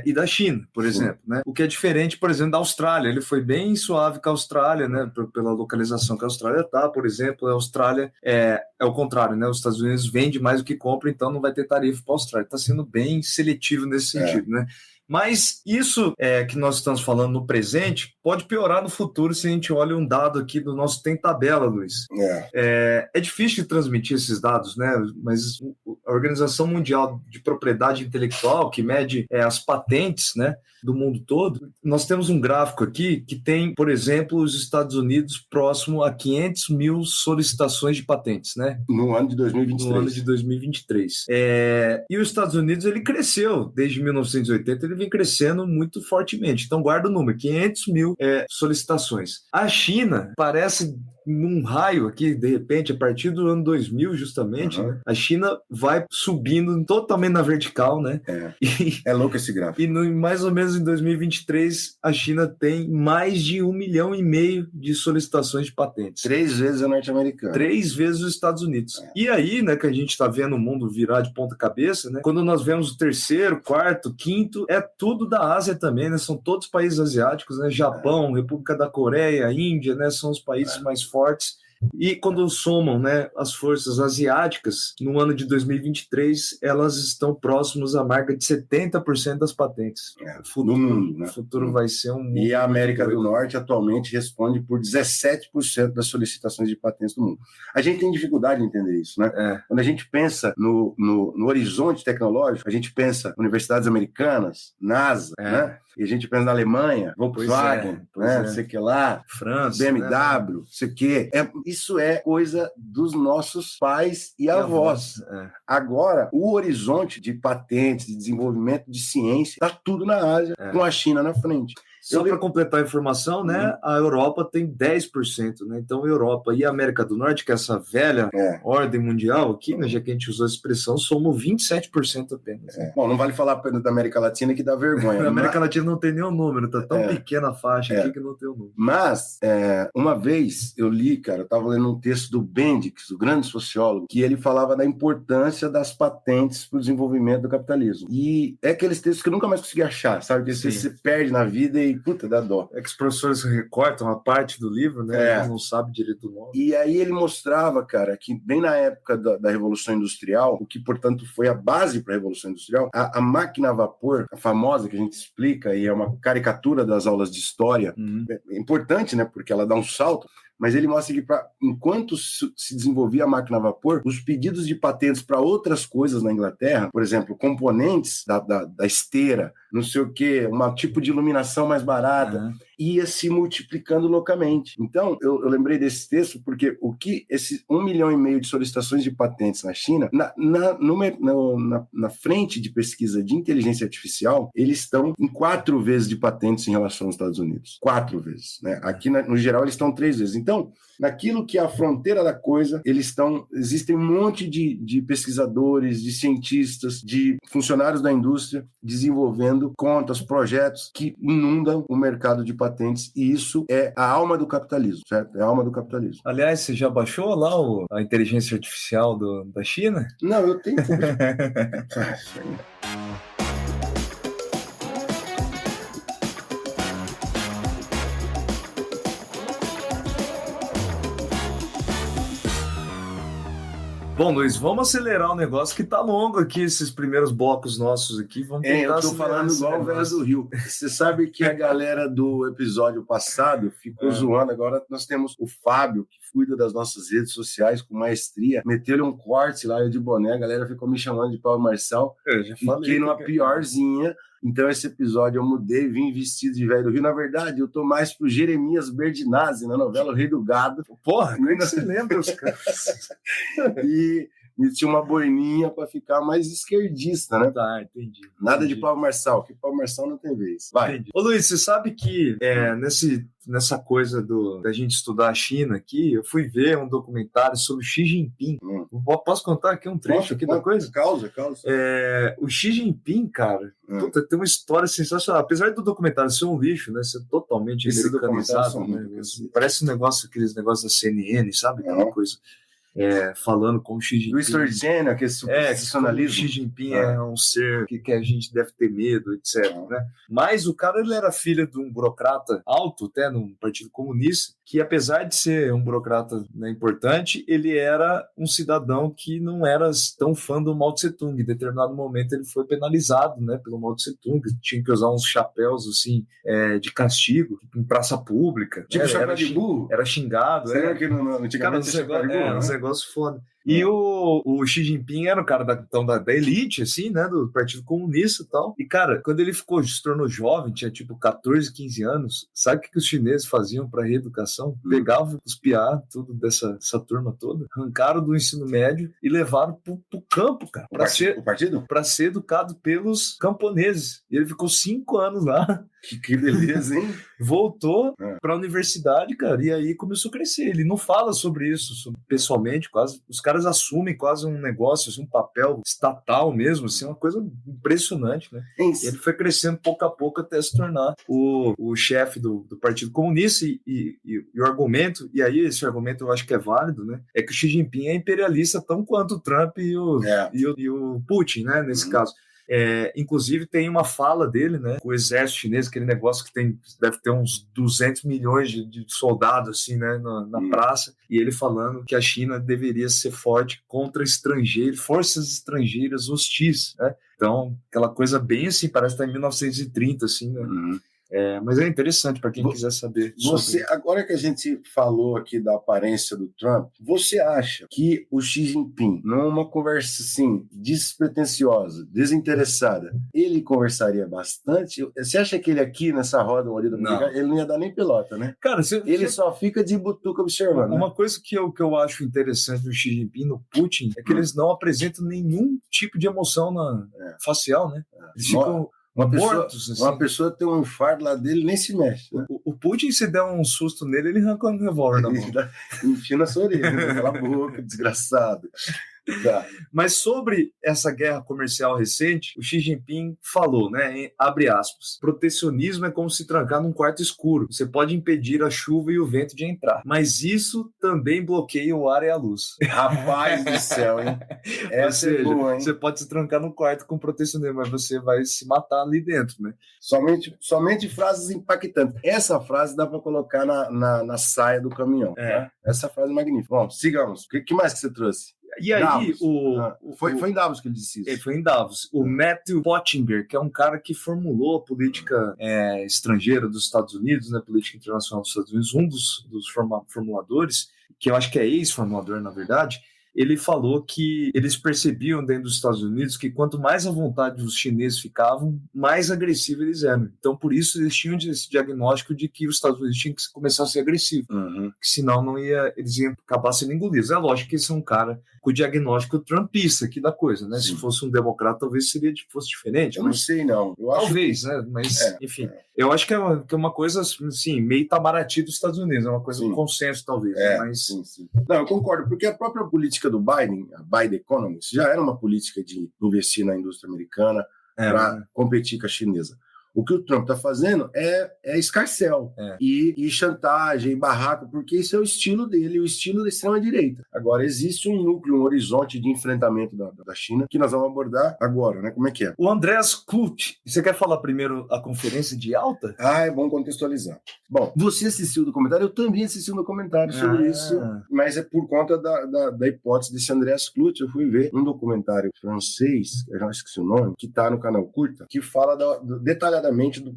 e da China, por exemplo, né? O que é diferente, por exemplo, da Austrália. Ele foi bem suave com a Austrália, né? Pela localização que a Austrália está, por exemplo. A Austrália é o contrário, né? Os Estados Unidos vende mais do que compra, então não vai ter tarifa para a Austrália. Está sendo bem seletivo nesse sentido, né? Mas isso que nós estamos falando no presente pode piorar no futuro se a gente olha um dado aqui do nosso Tem Tabela, Luiz. É difícil de transmitir esses dados, né? Mas a Organização Mundial de Propriedade Intelectual, que mede as patentes, né, do mundo todo, nós temos um gráfico aqui que tem, por exemplo, os Estados Unidos próximo a 500 mil solicitações de patentes, né?
No ano de 2023.
No ano de 2023. E os Estados Unidos, ele cresceu, desde 1980, ele vem crescendo muito fortemente. Então, guarda o número, 500 mil solicitações. A China parece num raio aqui, de repente, a partir do ano 2000, justamente, né? A China vai subindo totalmente na vertical, né?
É louco esse gráfico.
E mais ou menos em 2023, a China tem mais de 1,5 milhão de solicitações de patentes.
3 vezes a norte-americana.
3 vezes os Estados Unidos. E aí, né, que a gente está vendo o mundo virar de ponta cabeça, né? Quando nós vemos o terceiro, quarto, quinto, é tudo da Ásia também, né? São todos países asiáticos, né? Japão, República da Coreia, Índia, né? São os países mais fortes. E quando somam, né, as forças asiáticas, no ano de 2023, elas estão próximas à marca de 70% das patentes.
No mundo, né?
O futuro vai ser um mundo.
E a América do Norte atualmente responde por 17% das solicitações de patentes do mundo. A gente tem dificuldade em entender isso, né? Quando a gente pensa no horizonte tecnológico, a gente pensa universidades americanas, NASA, né? E a gente pensa na Alemanha, Volkswagen, sei que lá,
França,
BMW, sei que. Isso é coisa dos nossos pais e avós. Agora, o horizonte de patentes, de desenvolvimento de ciência, está tudo na Ásia, com a China na frente.
Só para completar a informação, né, a Europa tem 10%, né? Então, a Europa e a América do Norte, que é essa velha ordem mundial aqui, né, já que a gente usou a expressão, somos 27% apenas.
Bom, não vale falar da América Latina que dá vergonha.
A América Latina não tem nenhum número, tá tão pequena a faixa aqui que não tem o número.
Mas, uma vez eu li, cara, eu estava lendo um texto do Bendix, o grande sociólogo, que ele falava da importância das patentes para o desenvolvimento do capitalismo. E é aqueles textos que eu nunca mais consegui achar, sabe? Que você perde na vida e, puta, dá dó.
É que os professores recortam a parte do livro, né? Não sabe direito o nome.
E aí ele mostrava, cara, que bem na época da Revolução Industrial, o que, portanto, foi a base para a Revolução Industrial, a máquina a vapor, a famosa, que a gente explica, e é uma caricatura das aulas de história, é importante, né? Porque ela dá um salto, mas ele mostra que enquanto se desenvolvia a máquina a vapor, os pedidos de patentes para outras coisas na Inglaterra, por exemplo, componentes da esteira, não sei o quê, um tipo de iluminação mais barata, ia se multiplicando loucamente. Então, eu lembrei desse texto porque o que esse 1,5 milhão de solicitações de patentes na China, na frente de pesquisa de inteligência artificial, eles estão em 4 vezes de patentes em relação aos Estados Unidos. 4 vezes. Né? Aqui, no geral, eles estão 3 vezes. Então, naquilo que é a fronteira da coisa, existem um monte de pesquisadores, de cientistas, de funcionários da indústria desenvolvendo contas, projetos que inundam o mercado de patentes, e isso é a alma do capitalismo, certo? É a alma do capitalismo.
Aliás, você já baixou lá a inteligência artificial da China?
Não, eu tenho.
Bom, Luiz, vamos acelerar o negócio que tá longo aqui, esses primeiros blocos nossos aqui. Vamos tentar
eu tô falando igual o velho do Rio. Você sabe que a galera do episódio passado ficou zoando. Agora nós temos o Fábio, que cuida das nossas redes sociais com maestria. Meteu-lhe um corte lá, eu de boné, a galera ficou me chamando de Paulo Marçal.
Eu já falei.
Fiquei numa piorzinha. Então, esse episódio eu mudei, vim vestido de velho do Rio. Na verdade, eu tô mais pro Jeremias Berdinazzi, na novela O Rei do Gado.
Porra, como é que você lembra os caras?
E meti uma boininha para ficar mais esquerdista, né?
Tá, entendi.
Nada de Paulo Marçal, que Paulo Marçal não tem vez. Vai.
Entendi. Ô, Luiz, você sabe que nessa coisa da gente estudar a China aqui, eu fui ver um documentário sobre o Xi Jinping. Posso contar aqui um trecho da coisa?
Causa.
O Xi Jinping, cara, puta, tem uma história sensacional. Apesar do documentário ser um lixo, né? Ser totalmente americanizado, né? Parece aqueles negócios da CNN, sabe? Aquela coisa. falando com o Xi Jinping.
Do History Channel, que é sensacionalismo.
O Xi Jinping é um ser que a gente deve ter medo, etc. Né? Mas o cara, ele era filho de um burocrata alto, até no Partido Comunista, que apesar de ser um burocrata, né, importante, ele era um cidadão que não era tão fã do Mao Tse-tung. Em determinado momento ele foi penalizado, né, pelo Mao Tse-tung, tinha que usar uns chapéus assim, de castigo em praça pública.
Tipo chapéu de burro?
Era xingado.
Será que antigamente
uns negócios foda. E o Xi Jinping era o cara da elite, assim, né, do Partido Comunista e tal. E, cara, quando ele se tornou jovem, tinha tipo 14, 15 anos, sabe o que os chineses faziam para reeducação? Pegavam os piá, tudo dessa turma toda, arrancaram do ensino médio e levaram pro campo, cara.
O partido?
Para ser educado pelos camponeses. E ele ficou 5 anos lá.
Que beleza, hein?
Voltou para a universidade, cara, e aí começou a crescer. Ele não fala sobre isso pessoalmente, quase. Os caras assumem quase um negócio, assim, um papel estatal mesmo, assim, uma coisa impressionante, né? E ele foi crescendo pouco a pouco até se tornar o chefe do Partido Comunista e o argumento, e aí esse argumento eu acho que é válido, né? É que o Xi Jinping é imperialista tão quanto o Trump e o Putin, né? Nesse caso. Inclusive tem uma fala dele, né, com o exército chinês, aquele negócio que deve ter uns 200 milhões de soldados assim, né, na praça, e ele falando que a China deveria ser forte contra forças estrangeiras hostis, né? Então, aquela coisa bem assim, parece que tá em 1930, assim, né? Mas é interessante para quem quiser saber.
Agora que a gente falou aqui da aparência do Trump, você acha que o Xi Jinping, numa conversa assim, despretensiosa, desinteressada, ele conversaria bastante? Você acha que ele aqui nessa roda, ele não ia dar nem pelota, né?
Cara,
ele só fica de butuca observando.
Uma coisa que eu acho interessante do Xi Jinping, no Putin, é que eles não apresentam nenhum tipo de emoção facial, né? Eles ficam mortos, assim.
Uma pessoa tem um infarto lá dele, nem se mexe. Né?
O Putin, se der um susto nele, ele arranca um revólver na mão.
Enfia na sua orelha, cala a boca, desgraçado. Tá.
Mas sobre essa guerra comercial recente, o Xi Jinping falou, né, abre aspas, protecionismo é como se trancar num quarto escuro. Você pode impedir a chuva e o vento de entrar, mas isso também bloqueia o ar e a luz.
Rapaz do céu, hein? Essa é boa, hein?
Você pode se trancar num quarto com protecionismo, mas você vai se matar ali dentro, né?
Somente frases impactantes. Essa frase dá para colocar na saia do caminhão. Né? Essa frase é magnífica. Bom, sigamos. O que mais que você trouxe?
E aí,
foi em Davos que ele disse isso.
Foi em Davos. O Matthew Pottinger, que é um cara que formulou a política estrangeira dos Estados Unidos, né, política internacional dos Estados Unidos, um dos formuladores, que eu acho que é ex-formulador, na verdade, ele falou que eles percebiam dentro dos Estados Unidos que quanto mais à vontade os chineses ficavam, mais agressivos eles eram. Então, por isso, eles tinham esse diagnóstico de que os Estados Unidos tinham que começar a ser agressivo, que senão eles iam acabar sendo engolidos. É lógico que esse é um cara com o diagnóstico trumpista aqui da coisa, né? Sim. Se fosse um democrata, talvez fosse diferente.
Eu não sei, não.
Talvez, né? Mas, enfim. Eu acho que é uma coisa, assim, meio Itamaraty dos Estados Unidos. É uma coisa de consenso, talvez. Mas...
Sim. Não, eu concordo, porque a própria política do Biden, a Biden Economics, já era uma política de investir na indústria americana para competir com a chinesa. O que o Trump está fazendo é escarcéu e chantagem, e barraco, porque esse é o estilo dele, o estilo da extrema-direita. Agora, existe um núcleo, um horizonte de enfrentamento da China que nós vamos abordar agora, né? Como é que é?
O Andreas Kluth, você quer falar primeiro a conferência de Yalta?
É bom contextualizar. Bom, você assistiu o documentário, eu também assisti um documentário sobre isso, mas é por conta da hipótese desse Andreas Kluth. Eu fui ver um documentário francês, eu já esqueci o nome, que está no canal Curta, que fala detalhadamente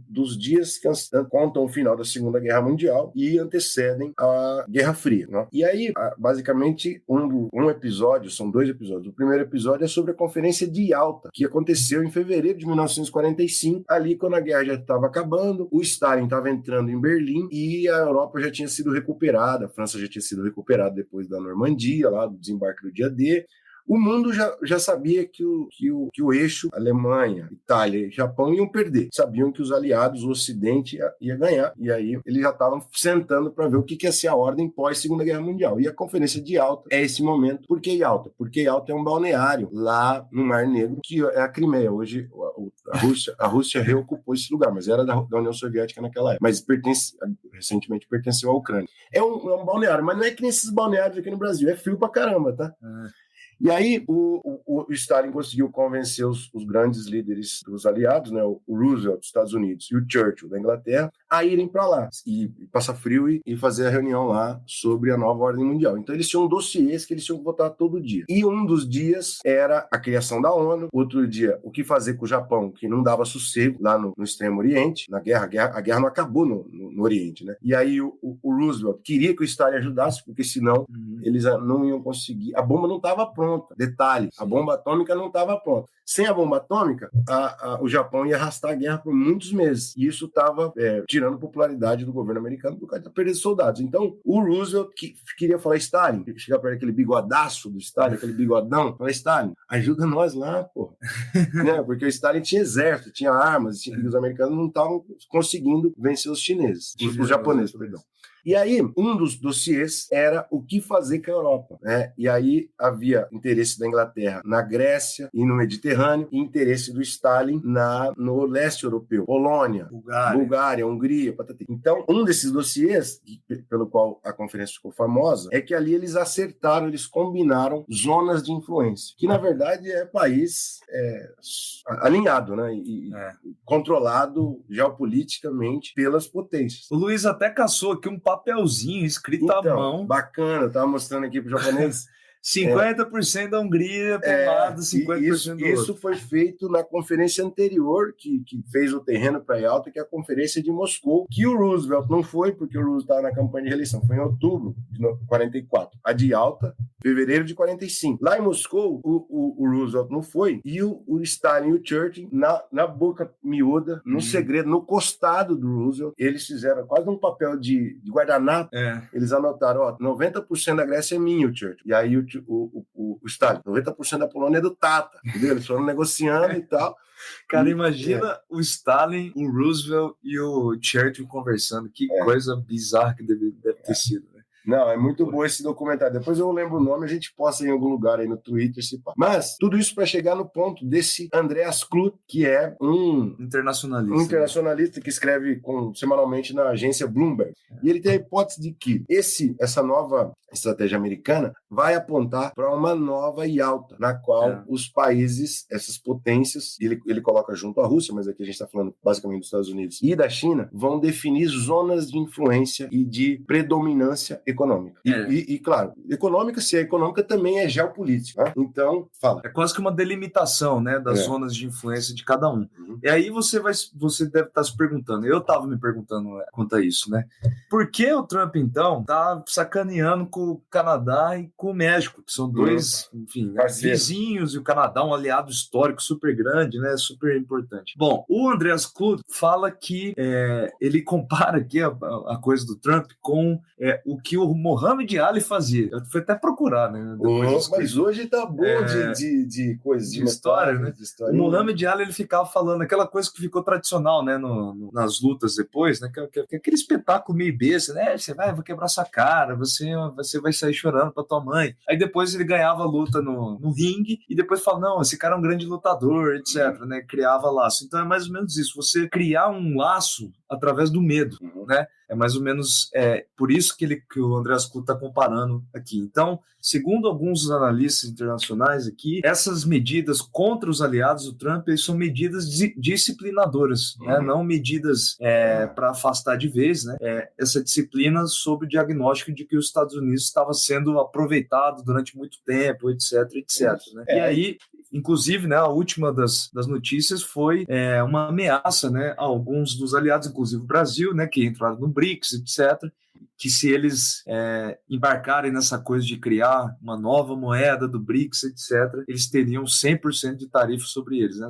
dos dias que contam o final da Segunda Guerra Mundial e antecedem a Guerra Fria. Né? E aí, basicamente, um episódio, são 2 episódios. O primeiro episódio é sobre a Conferência de Yalta, que aconteceu em fevereiro de 1945, ali quando a guerra já estava acabando, o Stalin estava entrando em Berlim e a Europa já tinha sido recuperada, a França já tinha sido recuperada depois da Normandia, lá do desembarque do dia D. O mundo já sabia que o eixo Alemanha, Itália e Japão iam perder. Sabiam que os aliados, o Ocidente, ia ganhar. E aí eles já estavam sentando para ver o que ia ser a ordem pós-Segunda Guerra Mundial. E a Conferência de Yalta é esse momento. Por que Yalta? Porque Yalta é um balneário lá no Mar Negro, que é a Crimeia. Hoje a Rússia reocupou esse lugar, mas era da União Soviética naquela época. Mas recentemente pertenceu à Ucrânia. É um balneário, mas não é que nem esses balneários aqui no Brasil. É frio pra caramba, tá? E aí o Stalin conseguiu convencer os grandes líderes dos aliados, né, o Roosevelt dos Estados Unidos e o Churchill da Inglaterra, a irem para lá e passar frio e fazer a reunião lá sobre a nova ordem mundial. Então eles tinham dossiês que eles tinham que votar todo dia. E um dos dias era a criação da ONU, outro dia o que fazer com o Japão, que não dava sossego lá no Extremo Oriente, a guerra não acabou no Oriente, né? E aí o Roosevelt queria que o Stalin ajudasse, porque senão eles não iam conseguir, a bomba não estava pronta. Detalhe, a bomba atômica não estava pronta. Sem a bomba atômica, o Japão ia arrastar a guerra por muitos meses. E isso estava tirando popularidade do governo americano por causa da perda de soldados. Então, o Roosevelt queria falar, Stalin, chegar perto daquele bigodaço do Stalin, aquele bigodão, falar, Stalin, ajuda nós lá, pô. Né? Porque o Stalin tinha exército, tinha armas, e os americanos não estavam conseguindo vencer os chineses, os japoneses, perdão. E aí, um dos dossiês era o que fazer com a Europa, né? E aí havia interesse da Inglaterra na Grécia e no Mediterrâneo, e interesse do Stalin no leste europeu, Polônia, Bulgária, Hungria, patati. Então, um desses dossiês, pelo qual a conferência ficou famosa, é que ali eles acertaram, eles combinaram zonas de influência, que na verdade é país alinhado, né? E controlado geopoliticamente pelas potências.
O Luiz até caçou aqui um papelzinho escrito à mão.
Bacana, eu tava mostrando aqui pro japonês.
50% da Hungria para um lado, 50% do outro.
Isso foi feito na conferência anterior que fez o terreno para Yalta, que é a conferência de Moscou, que o Roosevelt não foi, porque o Roosevelt estava na campanha de reeleição, foi em outubro de 44. A de Yalta, fevereiro de 45. Lá em Moscou, o Roosevelt não foi, e o Stalin e o Churchill, na boca miúda, no segredo, no costado do Roosevelt, eles fizeram quase um papel de guardanapo. Eles anotaram, 90% da Grécia é minha, o Churchill. E aí o Stalin, 90% da Polônia é do Tata, entendeu? Eles foram negociando e tal.
Cara, imagina o Stalin, o Roosevelt e o Churchill conversando. Que coisa bizarra que deve ter sido, né?
Não, é muito bom esse documentário. Depois eu lembro o nome, a gente posta em algum lugar aí no Twitter. Mas tudo isso para chegar no ponto desse Andreas Kludt, que é um internacionalista que escreve semanalmente na agência Bloomberg. E ele tem a hipótese de que essa nova estratégia americana vai apontar para uma nova Yalta, na qual os países, essas potências, ele coloca junto à Rússia, mas aqui a gente está falando basicamente dos Estados Unidos e da China, vão definir zonas de influência e de predominância econômica. E claro, econômica, se é econômica, também é geopolítica. Né? Então, fala.
É quase que uma delimitação, né, das zonas de influência de cada um. E aí você deve estar se perguntando, eu estava me perguntando quanto a isso, né? Por que o Trump, então, tá sacaneando com o Canadá e com o México, que são dois, enfim, vizinhos, e o Canadá um aliado histórico super grande, né, super importante. Bom, o Andreas Kludt fala que ele compara aqui a coisa do Trump com o que o Mohamed Ali fazia. Eu fui até procurar, né?
Mas hoje tá bom de coisa,
de história, né? O Mohamed Ali, ele ficava falando aquela coisa que ficou tradicional, né, nas lutas depois, né, que é aquele espetáculo meio besta, né? Você vou quebrar sua cara, você vai sair chorando pra tua mãe. Aí depois ele ganhava a luta no ringue e depois fala, não, esse cara é um grande lutador, etc, né? Criava laço. Então é mais ou menos isso, você criar um laço através do medo, né? É mais ou menos por isso que o Andreas Kludt está comparando aqui. Então, segundo alguns analistas internacionais aqui, essas medidas contra os aliados do Trump são medidas disciplinadoras, né? Não medidas para afastar de vez, né? Essa disciplina sobre o diagnóstico de que os Estados Unidos estava sendo aproveitado durante muito tempo, etc, né? E aí, inclusive, né, a última das notícias foi uma ameaça, né, a alguns dos aliados, inclusive o Brasil, né, que entraram no BRICS, etc., que se eles embarcarem nessa coisa de criar uma nova moeda do BRICS, etc., eles teriam 100% de tarifa sobre eles, né?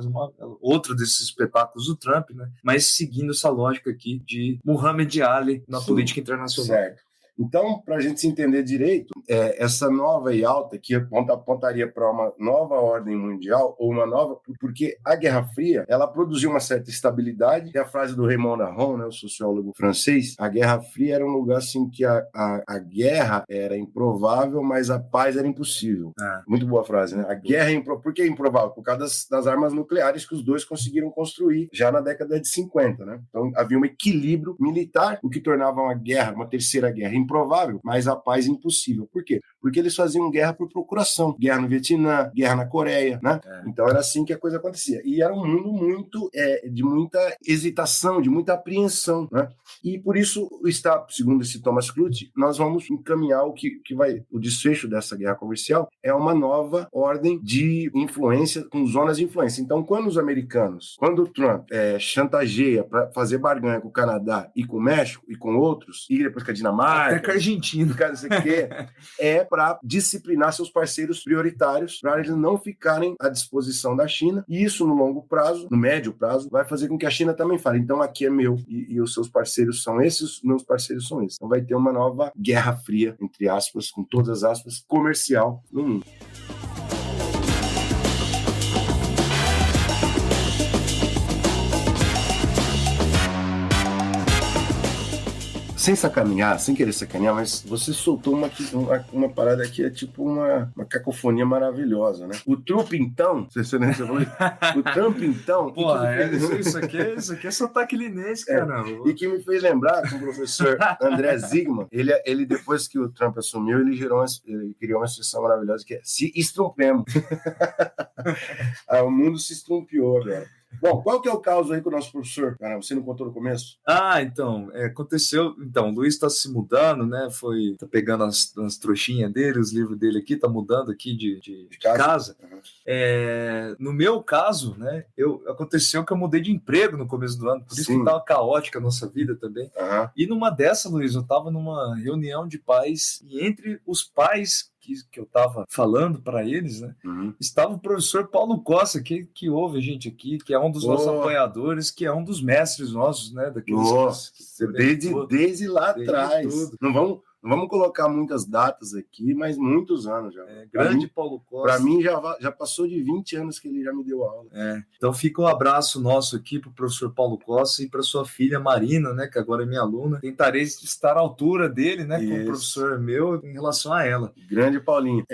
Outro desses espetáculos do Trump, né? Mas seguindo essa lógica aqui de Muhammad Ali na política internacional.
Certo. Então, para a gente se entender direito, essa nova e alta que apontaria para uma nova ordem mundial, ou uma nova... Porque a Guerra Fria, ela produziu uma certa estabilidade. É a frase do Raymond Aron, né, o sociólogo francês. A Guerra Fria era um lugar assim que a guerra era improvável, mas a paz era impossível. Muito boa frase, né? A guerra é improvável. Por que improvável? Por causa das armas nucleares que os dois conseguiram construir já na década de 50, né? Então havia um equilíbrio militar, o que tornava uma guerra, uma terceira guerra, improvável, mas a paz impossível. Por quê? Porque eles faziam guerra por procuração. Guerra no Vietnã, guerra na Coreia, né? Então era assim que a coisa acontecia. E era um mundo muito de muita hesitação, de muita apreensão, né? E por isso está, segundo esse Thomas Kluth, nós vamos encaminhar o desfecho dessa guerra comercial é uma nova ordem de influência, com zonas de influência. Então, quando o Trump chantageia para fazer barganha com o Canadá e com o México e com outros, e depois com a Dinamarca,
até com a Argentina,
não sei o quê, é para disciplinar seus parceiros prioritários, para eles não ficarem à disposição da China, e isso no longo prazo, no médio prazo, vai fazer com que a China também fale, então aqui é meu, e os seus parceiros são esses, os meus parceiros são esses. Então vai ter uma nova guerra fria, entre aspas, com todas as aspas, comercial no mundo. Sem sacanear, sem querer sacanear, mas você soltou uma parada que é tipo uma cacofonia maravilhosa, né? O Trump, então... Você falou o Trump, então...
Pô, isso aqui é sotaque linense, caramba.
E que me fez lembrar que o professor André Zygmunt, ele depois que o Trump assumiu, ele criou uma expressão maravilhosa que é se estrumpemos. O mundo se estrumpiou agora. Bom, qual que é o caso aí com o nosso professor? Cara, você não contou no começo?
Então, aconteceu... Então, o Luiz está se mudando, né? Tá pegando as trouxinhas dele, os livros dele aqui, tá mudando aqui de casa. Uhum. No meu caso, né? Aconteceu que eu mudei de emprego no começo do ano, por isso que tava caótica a nossa vida também. Uhum. E numa dessa, Luiz, eu tava numa reunião de pais, e entre os pais que eu estava falando para eles, né? Uhum. Estava o professor Paulo Costa, que ouve a gente aqui, que é um dos nossos apoiadores, que é um dos mestres nossos, né?
Desde lá atrás. Não vamos colocar muitas datas aqui, mas muitos anos já.
Grande Paulo Costa.
Para mim, já passou de 20 anos que ele já me deu aula.
Então fica um abraço nosso aqui para o professor Paulo Costa e para sua filha Marina, né, que agora é minha aluna. Tentarei estar à altura dele, né, com o professor meu, em relação a ela.
Grande Paulinho.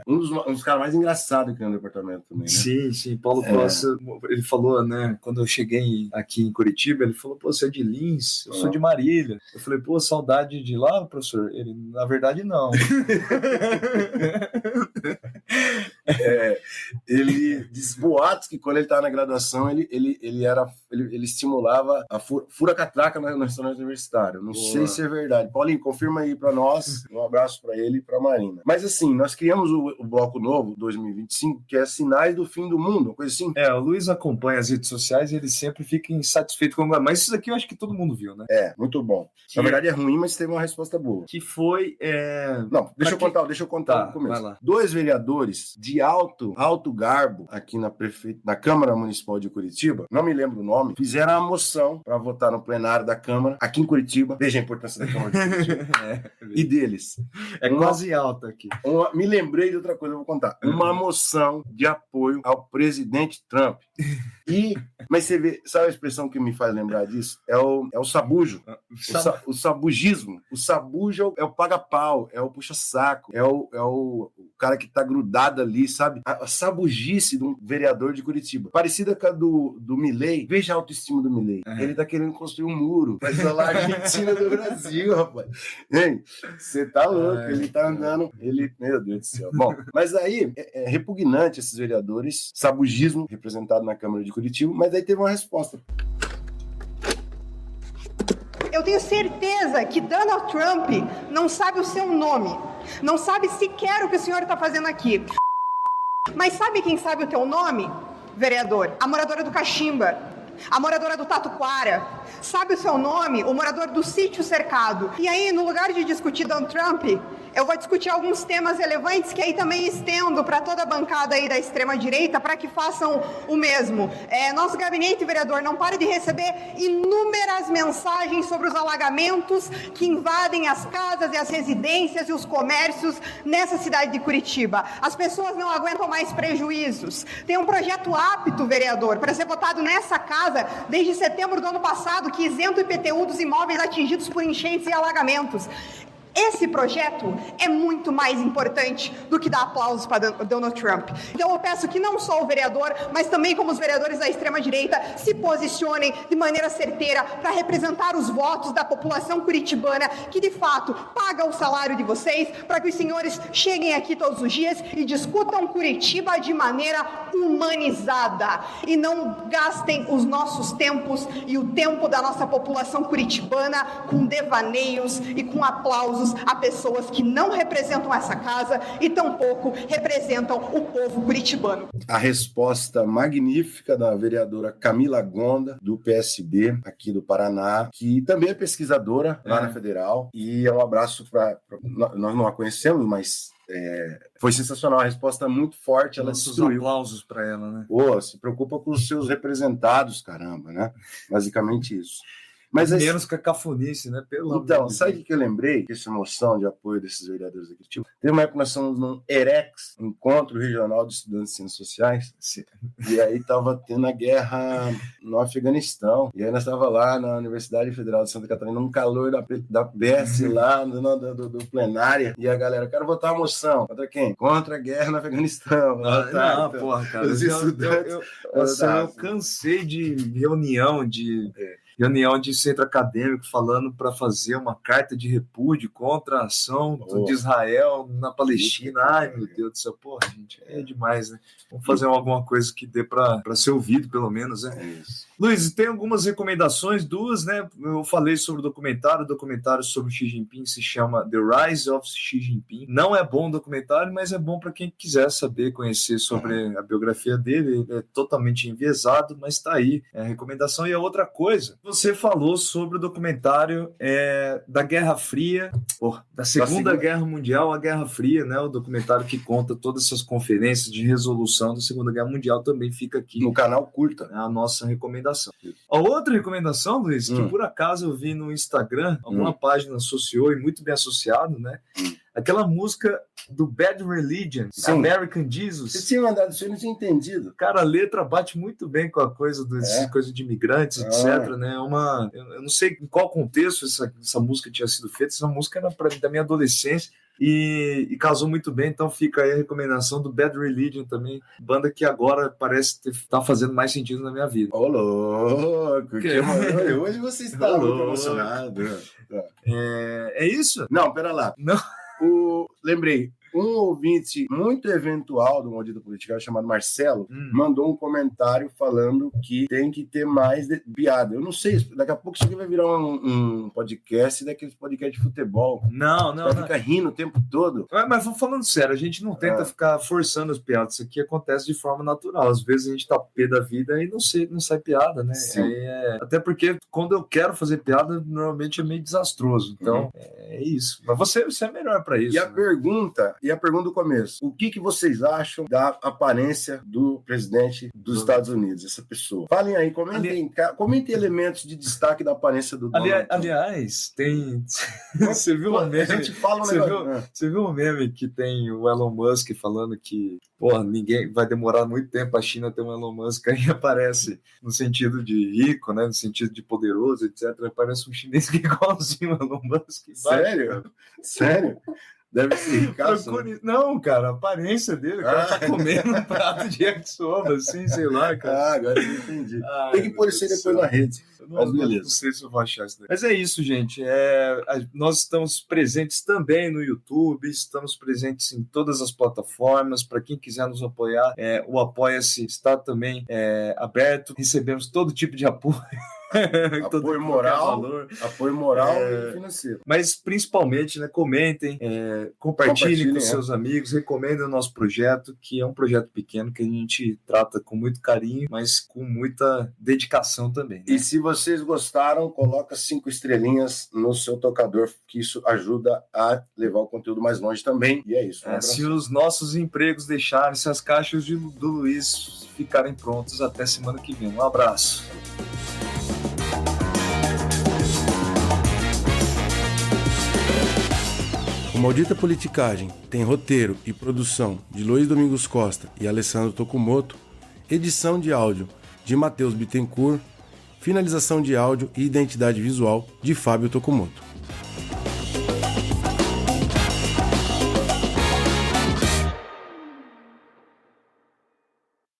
Um dos caras mais engraçados que tem no departamento também, né?
Sim. Paulo Costa, ele falou, né, quando eu cheguei aqui em Curitiba, ele falou, pô, você é de Lins? Eu sou de Marília. Eu falei, pô, saudade de lá, professor? Ele, na verdade, não.
Ele diz boatos que quando ele estava na graduação, ele estimulava a fura-catraca no restaurante universitário. Não sei se é verdade. Paulinho, confirma aí para nós. Um abraço para ele e para a Marina. Mas assim, nós criamos o bloco novo, 2025, que é Sinais do Fim do Mundo, uma coisa assim.
O Luiz acompanha as redes sociais e ele sempre fica insatisfeito com... Mas isso aqui eu acho que todo mundo viu, né?
Muito bom. Na verdade é ruim, mas teve uma resposta boa.
Que foi...
Não, deixa eu contar no começo. Vai lá. 2 vereadores de alto garbo aqui na Câmara Municipal de Curitiba, não me lembro o nome, fizeram uma moção para votar no plenário da Câmara, aqui em Curitiba. Veja a importância da Câmara de Curitiba. E deles.
Quase alta aqui.
Me lembrei de outra coisa, eu vou contar. Uma moção de apoio ao presidente Trump. Mas você vê, sabe a expressão que me faz lembrar disso? É o sabujo. O sabugismo. O sabujo é o paga-pau, é o puxa-saco, é o cara que tá grudado ali, sabe? A sabugice de um vereador de Curitiba. Parecida com a do Milei. Veja a autoestima do Milei. Ele tá querendo construir um muro pra isolar a Argentina do Brasil, rapaz. Você tá louco, ele tá andando... Meu Deus do céu. Bom, mas aí é repugnante esses vereadores, sabugismo representado na Câmara de Curitiba, mas aí teve uma resposta.
Eu tenho certeza que Donald Trump não sabe o seu nome, não sabe sequer o que o senhor está fazendo aqui. Mas sabe quem sabe o teu nome, vereador? A moradora do Caximba, a moradora do Tatuquara. Sabe o seu nome? O morador do Sítio Cercado. E aí, no lugar de discutir Donald Trump, eu vou discutir alguns temas relevantes que aí também estendo para toda a bancada aí da extrema-direita para que façam o mesmo. Nosso gabinete, vereador, não para de receber inúmeras mensagens sobre os alagamentos que invadem as casas e as residências e os comércios nessa cidade de Curitiba. As pessoas não aguentam mais prejuízos. Tem um projeto apto, vereador, para ser votado nessa casa desde setembro do ano passado, que isenta o IPTU dos imóveis atingidos por enchentes e alagamentos. Esse projeto é muito mais importante do que dar aplausos para Donald Trump. Então eu peço que não só o vereador, mas também como os vereadores da extrema-direita se posicionem de maneira certeira para representar os votos da população curitibana que de fato paga o salário de vocês, para que os senhores cheguem aqui todos os dias e discutam Curitiba de maneira humanizada e não gastem os nossos tempos e o tempo da nossa população curitibana com devaneios e com aplausos a pessoas que não representam essa casa e tampouco representam o povo curitibano.
A resposta magnífica da vereadora Camila Gonda, do PSB, aqui do Paraná, que também é pesquisadora lá na Federal, e é um abraço para... Nós não a conhecemos, mas... foi sensacional, a resposta muito forte, ela destruiu.
Aplausos para ela, né?
Se preocupa com os seus representados, caramba, né? Basicamente isso. Mas
menos cacafonice, né?
Então, sabe o que eu lembrei? Essa moção de apoio desses vereadores aqui. Teve uma época que nós fomos num EREX, Encontro Regional de Estudantes de Ciências Sociais, e aí estava tendo a guerra no Afeganistão, e aí nós estávamos lá na Universidade Federal de Santa Catarina, num calor da BS lá, do plenária, e a galera, quero votar a moção. Contra quem? Contra a guerra no Afeganistão.
Porra, cara. Eu cansei de reunião de centro acadêmico falando para fazer uma carta de repúdio contra a ação de Israel na Palestina. Ai, meu Deus do céu, porra, gente, é demais, né? Vamos fazer alguma coisa que dê para ser ouvido, pelo menos, né? Luiz, tem algumas recomendações, duas, né? Eu falei sobre o documentário sobre Xi Jinping se chama The Rise of Xi Jinping. Não é bom o documentário, mas é bom para quem quiser saber, conhecer sobre a biografia dele. É totalmente enviesado, mas está aí a recomendação. E a outra coisa, você falou sobre o documentário da Guerra Fria, da Segunda Guerra Mundial, a Guerra Fria, né? O documentário que conta todas essas conferências de resolução da Segunda Guerra Mundial também fica aqui.
No canal Curta.
A nossa recomendação. A outra recomendação, Luiz, que por acaso eu vi no Instagram, alguma página associou, e muito bem associado, né? Aquela música do Bad Religion, American Jesus.
Você tinha mandado isso, eu não tinha entendido.
Cara, a letra bate muito bem com a coisa coisa de imigrantes, etc, né? Eu não sei em qual contexto essa música tinha sido feita. Essa música era da minha adolescência e casou muito bem, então fica aí a recomendação do Bad Religion também, banda que agora parece estar fazendo mais sentido na minha vida.
Ô, louco! Hoje você está muito emocionado.
É isso?
Não, pera lá.
Não.
Lembrei, um ouvinte muito eventual do Maldita Politicagem, chamado Marcelo, mandou um comentário falando que tem que ter mais piada. Eu não sei, daqui a pouco isso aqui vai virar um podcast daqueles podcasts de futebol.
Não.
Fica rindo o tempo todo.
Mas falando sério, a gente não tenta ficar forçando as piadas. Isso aqui acontece de forma natural. Às vezes a gente tá pé da vida e não sai piada, né? Até porque quando eu quero fazer piada, normalmente é meio desastroso. Então, é isso. Mas você é melhor para isso.
E a pergunta do começo: o que vocês acham da aparência do presidente dos Estados Unidos, essa pessoa? Falem aí, comentem elementos de destaque da aparência do Donald Trump.
Aliás, tem... Você viu um meme?
A gente fala
Você viu um meme que tem o Elon Musk falando que ninguém vai demorar muito tempo a China ter um Elon Musk, aí aparece no sentido de rico, né? No sentido de poderoso, etc. Aparece um chinês que é igualzinho o Elon Musk.
Sério? Deve ser ricaço.
Não, cara, a aparência dele, o cara tá comendo um prato de yakisoba, assim, sei lá, cara.
Agora eu entendi. Tem que pôr isso aí depois na rede.
Mas beleza. Não sei se eu vou achar isso daí. Mas é isso, gente. Nós estamos presentes também no YouTube, estamos presentes em todas as plataformas. Para quem quiser nos apoiar, o Apoia-se está também aberto. Recebemos todo tipo de apoio.
Apoio moral e financeiro.
Mas principalmente, né, comentem, compartilhem com seus amigos, recomendem o nosso projeto, que é um projeto pequeno que a gente trata com muito carinho, mas com muita dedicação também. Né?
E se vocês gostaram, coloca 5 estrelinhas no seu tocador, que isso ajuda a levar o conteúdo mais longe também. E é isso.
Se os nossos empregos deixarem, se as caixas do Luiz ficarem prontas, até semana que vem. Um abraço.
O Maldita Politicagem tem roteiro e produção de Luiz Domingos Costa e Alessandro Tokumoto, edição de áudio de Matheus Bittencourt, finalização de áudio e identidade visual de Fábio Tokumoto.